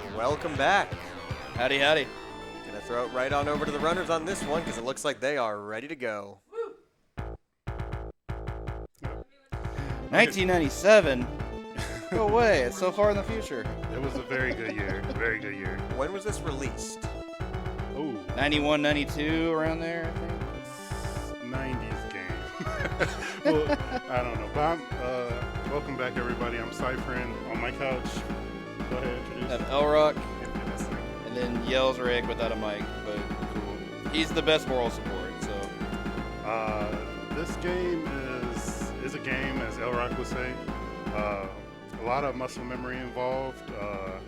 And welcome back. Howdy, howdy. Gonna throw it right on over to the runners on this one because it looks like they are ready to go. 1997. No way. It's so far in the future. It was a very good year. Very good year. When was this released? Oh, 91, 92, around there, I think. 90s game. Well, I don't know. But welcome back, everybody. I'm Cypherin on my couch. Go ahead, introduce. Have Elrock, Yes, sir. and then Yells Rick without a mic, but cool. He's the best moral support, so. This game is a game, as Elrock would say. A lot of muscle memory involved,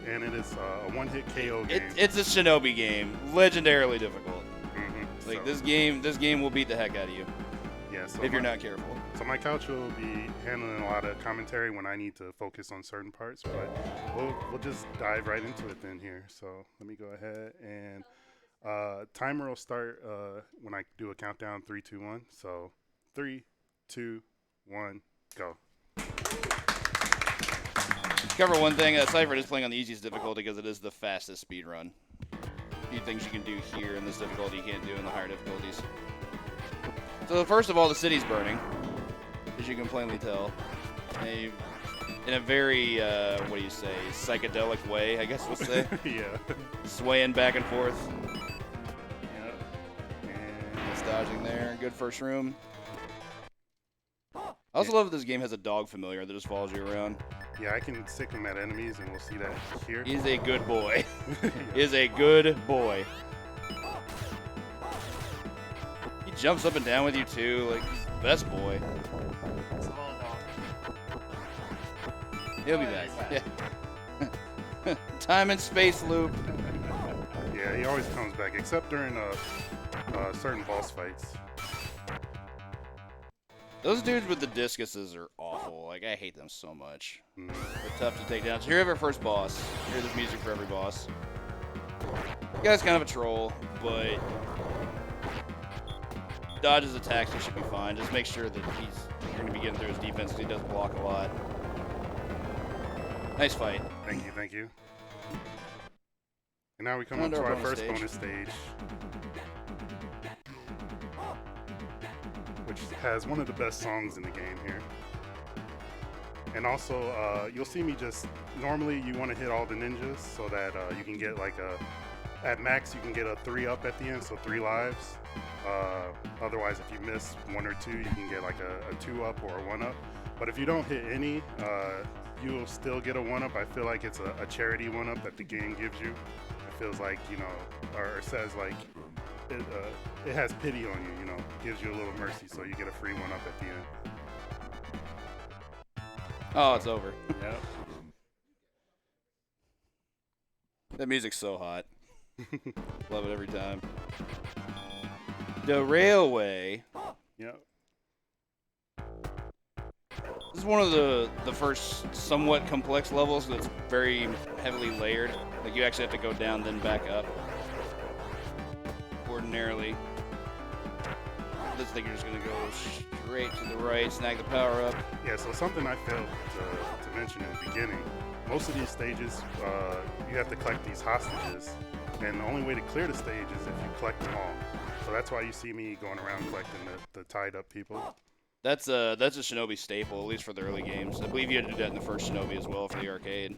and it is a one-hit KO game. It's a Shinobi game, legendarily difficult. Mm-hmm. Like this game will beat the heck out of you Yeah, so if you're not careful. So my couch will be handling a lot of commentary when I need to focus on certain parts, but we'll just dive right into it then here. So let me go ahead and timer will start when I do a countdown 3, 2, 1. So 3, 2, 1, go. Cover one thing, Cypher is playing on the easiest difficulty because it is the fastest speed run. A few things you can do here in this difficulty you can't do in the higher difficulties. So first of all, the city's burning, as you can plainly tell. In a very, what do you say, psychedelic way, I guess we'll say. Yeah. Swaying back and forth. Yep. And Just dodging there. Good first room. I also love that this game has a dog familiar that just follows you around. yeah, I can sick him at enemies, and we'll see that here. He's a good boy. Is a good boy. He jumps up and down with you too, like he's the best boy. He'll be back. Yeah. Time and space loop. Yeah, he always comes back, except during certain boss fights. Those dudes with the discuses are awful. Like I hate them so much. Mm. They're tough to take down. So here we have our first boss. Hear this music for every boss. The guy's kind of a troll, but dodges attacks, he should be fine. Just make sure that you're going to be getting through his defense because he does block a lot. Nice fight. Thank you, thank you. And now we come On up to to our our bonus first stage. bonus stage, which has one of the best songs in the game here. And also, you'll see me just, normally you want to hit all the ninjas so that you can get like at max you can get a 3 up at the end, so 3 lives. Otherwise, if you miss 1 or 2, you can get like a 2 up or a 1 up. But if you don't hit any, you will still get a 1 up. I feel like it's a charity 1 up that the game gives you. It feels like, you know, or it says like it has pity on you, you know, gives you a little mercy, so you get a free 1 up at the end. Oh, it's over. Yep. That music's so hot. Love it every time. The Railway. Yep. This is one of the first somewhat complex levels that's very heavily layered. Like you actually have to go down then back up. Ordinarily. This thing you're just gonna go straight to the right, snag the power up. Yeah, so something I failed to mention in the beginning, most of these stages, you have to collect these hostages, and the only way to clear the stage is if you collect them all. So that's why you see me going around collecting the tied up people. That's a Shinobi staple, at least for the early games. I believe you had to do that in the first Shinobi as well for the arcade.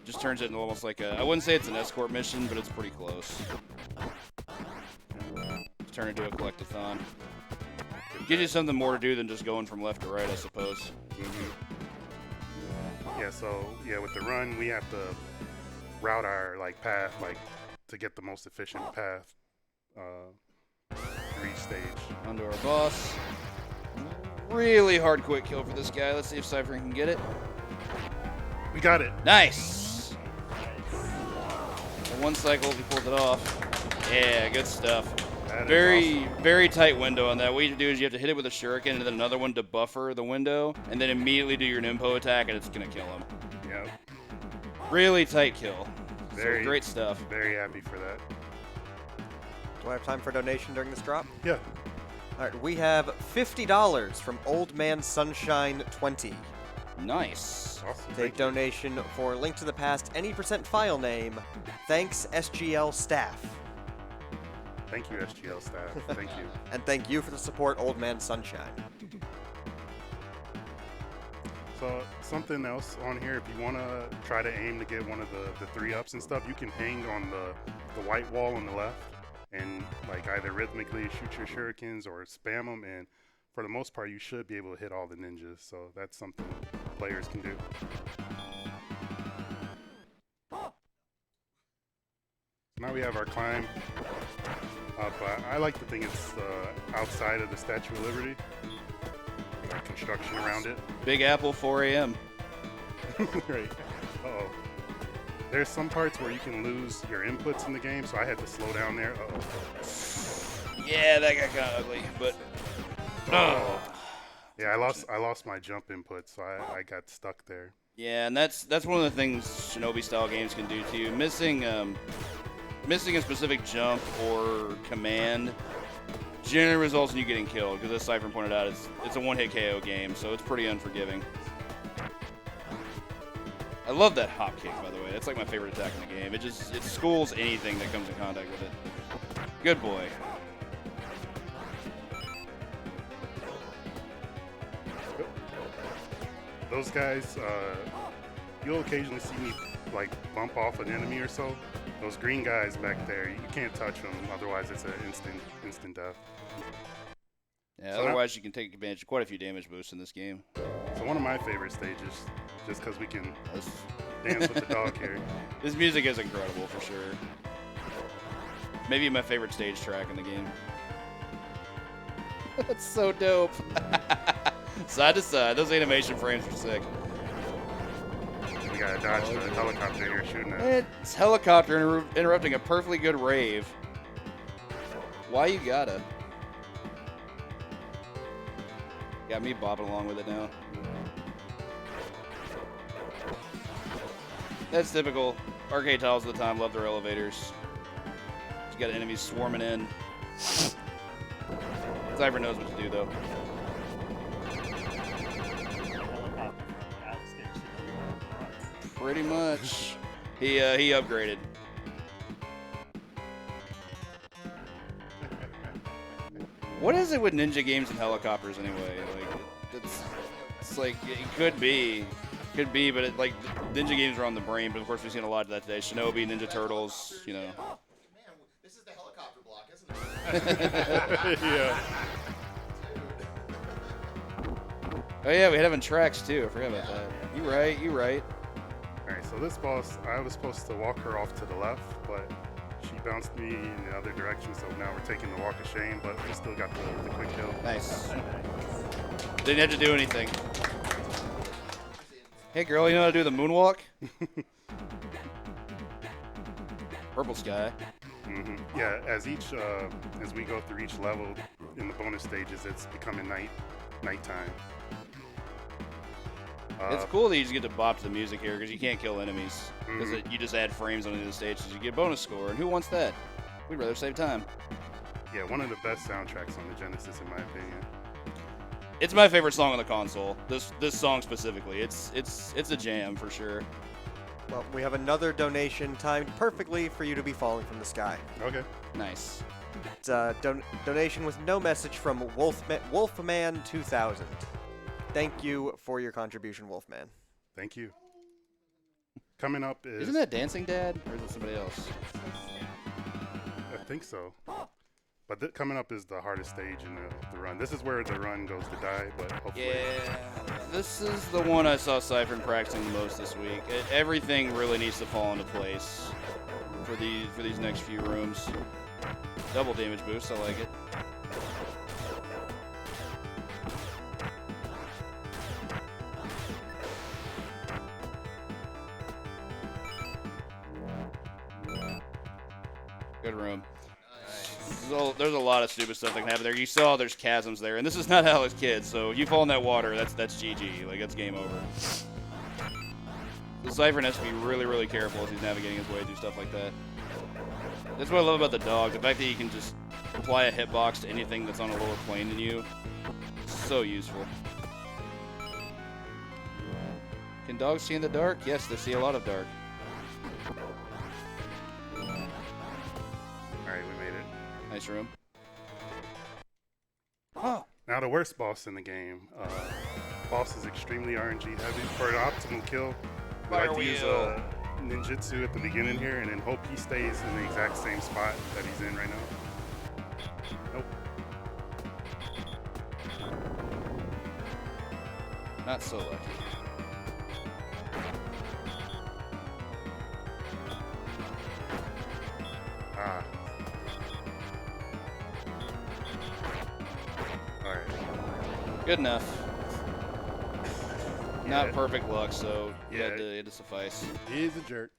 Just turns it into almost like I wouldn't say it's an escort mission, but it's pretty close. Turn it into a collectathon. Gives you something more to do than just going from left to right, I suppose. Mm-hmm. Yeah, so yeah, with the run, we have to route our path to get the most efficient path through each stage. Onto our boss. Really hard quick kill for this guy. Let's see if Cypherin can get it. We got it. Nice! For one cycle, he pulled it off. Yeah, good stuff. That is Very, awesome. very tight window on that. What you have to do is you have to hit it with a shuriken and then another one to buffer the window, and then immediately do your Nimpo attack, and it's going to kill him. Yep. Really tight kill. Very So great stuff. Very happy for that. Do I have time for a donation during this drop? Yeah. All right, we have $50 from Old Man Sunshine 20. Nice. Awesome. Take donation for Link to the Past any % file name. Thanks, SGL staff. Thank you, SGL staff. Thank you. And thank you for the support, Old Man Sunshine. So something else on here, if you want to try to aim to get one of the 3-ups and stuff, you can hang on the white wall on the left and like either rhythmically shoot your shurikens or spam them, and for the most part you should be able to hit all the ninjas, so that's something players can do. Now we have our climb up. I like to think it's outside of the Statue of Liberty. Like construction around it. Big Apple, 4 a.m. Right. Uh-oh. There's some parts where you can lose your inputs in the game, so I had to slow down there. Uh-oh. Yeah, that got kind of ugly, but... Oh. Yeah, I lost my jump input, so I got stuck there. Yeah, and that's one of the things Shinobi-style games can do, too. Missing a specific jump or command generally results in you getting killed, because as Cypherin pointed out, it's a one-hit KO game, so it's pretty unforgiving. I love that hop kick, by the way. That's like my favorite attack in the game. It schools anything that comes in contact with it. Good boy. Those guys, you'll occasionally see me like bump off an enemy or so. Those green guys back there, you can't touch them, otherwise it's an instant death. Yeah, So otherwise you can take advantage of quite a few damage boosts in this game. So one of my favorite stages, just because we can dance with the dog here. This music is incredible for sure. Maybe my favorite stage track in the game. That's so dope. Side to side, those animation frames are sick. We gotta dodge the helicopter here shooting at us. It's helicopter interrupting a perfectly good rave. Why you gotta? Got me bopping along with it now. That's typical. Arcade titles of the time love their elevators. You got enemies swarming in. Cypher knows what to do though. Pretty much. He upgraded. What is it with ninja games and helicopters anyway? Like, it's like it could be, but it, like ninja games are on the brain. But of course, we've seen a lot of that today. Shinobi, Ninja Turtles, you know. Man, this is the helicopter block, isn't it? Yeah. Oh yeah, we had him in tracks too. I forgot about that. You right. Alright, so this boss, I was supposed to walk her off to the left, but she bounced me in the other direction, so now we're taking the walk of shame, but we still got the quick kill. Nice. Didn't have to do anything. Hey girl, you know how to do the moonwalk? Purple sky. Yeah, as we go through each level in the bonus stages, it's becoming nighttime. It's cool that you just get to bop to the music here because you can't kill enemies. Because you just add frames on the stages, you get a bonus score, and who wants that? We'd rather save time. Yeah, one of the best soundtracks on the Genesis, in my opinion. It's my favorite song on the console. This song specifically, it's a jam for sure. Well, we have another donation timed perfectly for you to be falling from the sky. Okay. Nice. It's a donation with no message from Wolfman 2000. Thank you for your contribution, Wolfman. Thank you. Coming up is... Isn't that Dancing Dad, or is it somebody else? I think so. But coming up is the hardest stage in the run. This is where the run goes to die, but hopefully... Yeah, this is the one I saw Cypherin practicing the most this week. Everything really needs to fall into place for these next few rooms. Double damage boost, I like it. Good room. There's a lot of stupid stuff that can happen there. You saw there's chasms there, and this is not Alex Kidd, so you fall in that water, that's GG. Like, that's game over. So Cypherin has to be really, really careful as he's navigating his way through stuff like that. That's what I love about the dog. The fact that you can just apply a hitbox to anything that's on a lower plane than you. So useful. Can dogs see in the dark? Yes, they see a lot of dark. Alright, we made it. Nice room. Oh. Now the worst boss in the game. Boss is extremely RNG heavy. For an optimal kill, we like to use a ninjutsu at the beginning here and then hope he stays in the exact same spot that he's in right now. Nope. Not so lucky. Ah. Alright. Good enough. Yeah. Not perfect luck, so Yeah. it had to suffice. He is a jerk.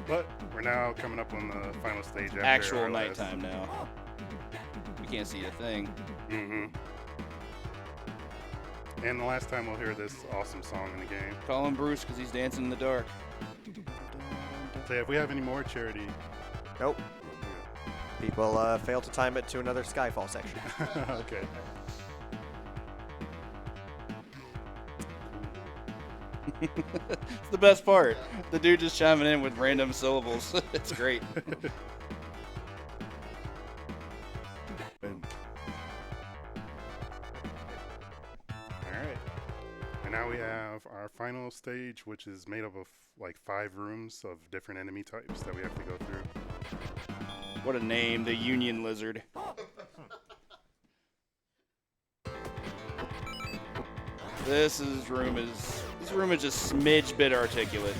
But we're now coming up on the final stage after Actual our last- nighttime now. We can't see a thing. Mm-hmm. And the last time we'll hear this awesome song in the game. Call him Bruce because he's dancing in the dark. So yeah, if we have any more charity. Nope. People fail to time it to another Skyfall section. Okay. It's the best part. The dude just chiming in with random syllables. It's great. Alright. And now we have our final stage, which is made up of like 5 rooms of different enemy types that we have to go through. What a name, the Union Lizard. This room is just smidge bit articulate.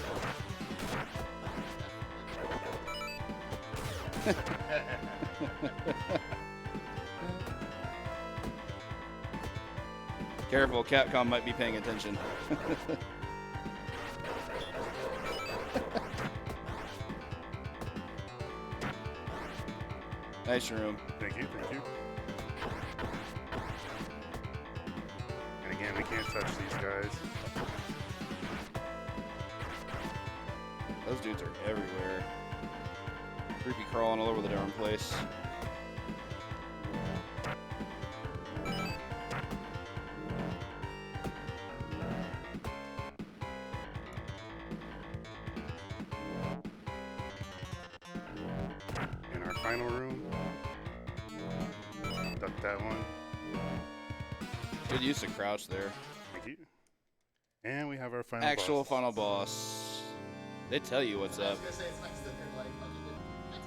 Careful, Capcom might be paying attention. Nice room. Thank you, thank you. And again, we can't touch these guys. Those dudes are everywhere. Creepy crawling all over the darn place. In our final room. Duck that one. Good use of crouch there. Thank you. And we have our final Actual boss. final boss. They tell you what's up.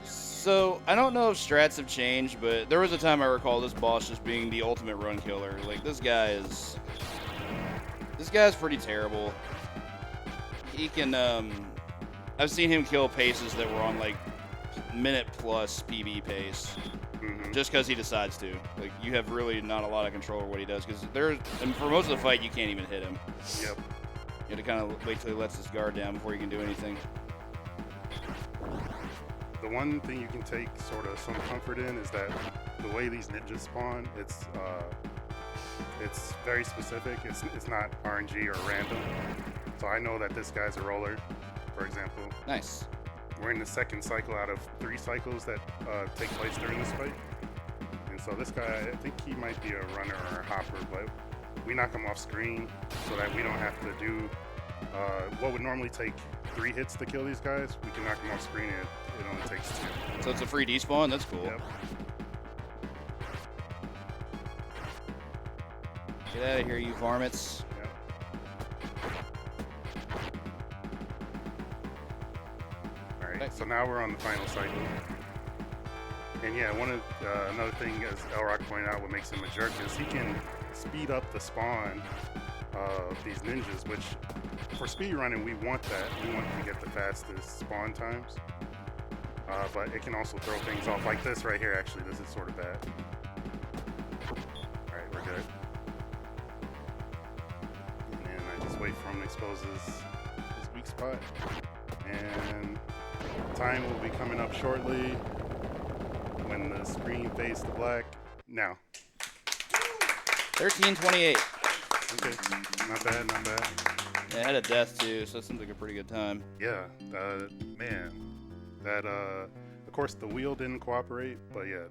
So, I don't know if strats have changed, but there was a time I recall this boss just being the ultimate run killer. Like, this guy's pretty terrible. He can, I've seen him kill paces that were on, like, minute plus PB pace. Mm-hmm. Just because he decides to. Like, you have really not a lot of control over what he does, because and for most of the fight, you can't even hit him. Yep. You have to kind of wait till he lets his guard down before you can do anything. The one thing you can take sort of some comfort in is that the way these ninjas spawn, it's very specific. It's not RNG or random. So I know that this guy's a roller, for example. Nice. We're in the second cycle out of 3 cycles that take place during this fight. And so this guy, I think he might be a runner or a hopper, but we knock him off screen so that we don't have to do what would normally take 3 hits to kill these guys. We can knock them off screen and it only takes 2. So it's a free despawn? That's cool. Yep. Get out of here, you varmints. Yep. Alright, so now we're on the final cycle. And yeah, another thing, as Elrock pointed out, what makes him a jerk is he can speed up the spawn of these ninjas, which for speedrunning, we want that. We want to get the fastest spawn times. But it can also throw things off like this right here, actually. This is sort of bad. Alright, we're good. And I just wait for him to expose his weak spot. And time will be coming up shortly when the screen fades to black. Now. 13:28. Okay, not bad, not bad. Yeah, I had a death too, so that seems like a pretty good time. Yeah, man, that of course the wheel didn't cooperate, but yeah,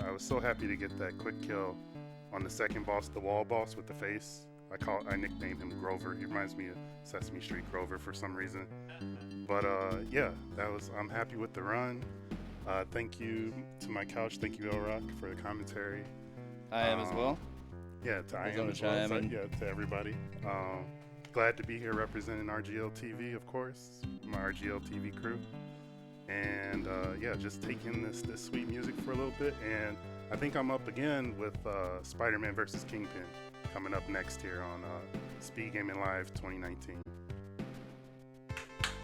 I was so happy to get that quick kill on the second boss, the wall boss with the face. I nicknamed him Grover. He reminds me of Sesame Street Grover for some reason. But yeah, I'm happy with the run. Thank you to my couch. Thank you, El-Rock, for the commentary. I am as well. Yeah, to I am as well. So, yeah, to everybody. Glad to be here representing RGL TV, of course, my RGL TV crew. And yeah, just taking this sweet music for a little bit. And I think I'm up again with Spider-Man vs. Kingpin coming up next here on SpeedGaming Live 2019.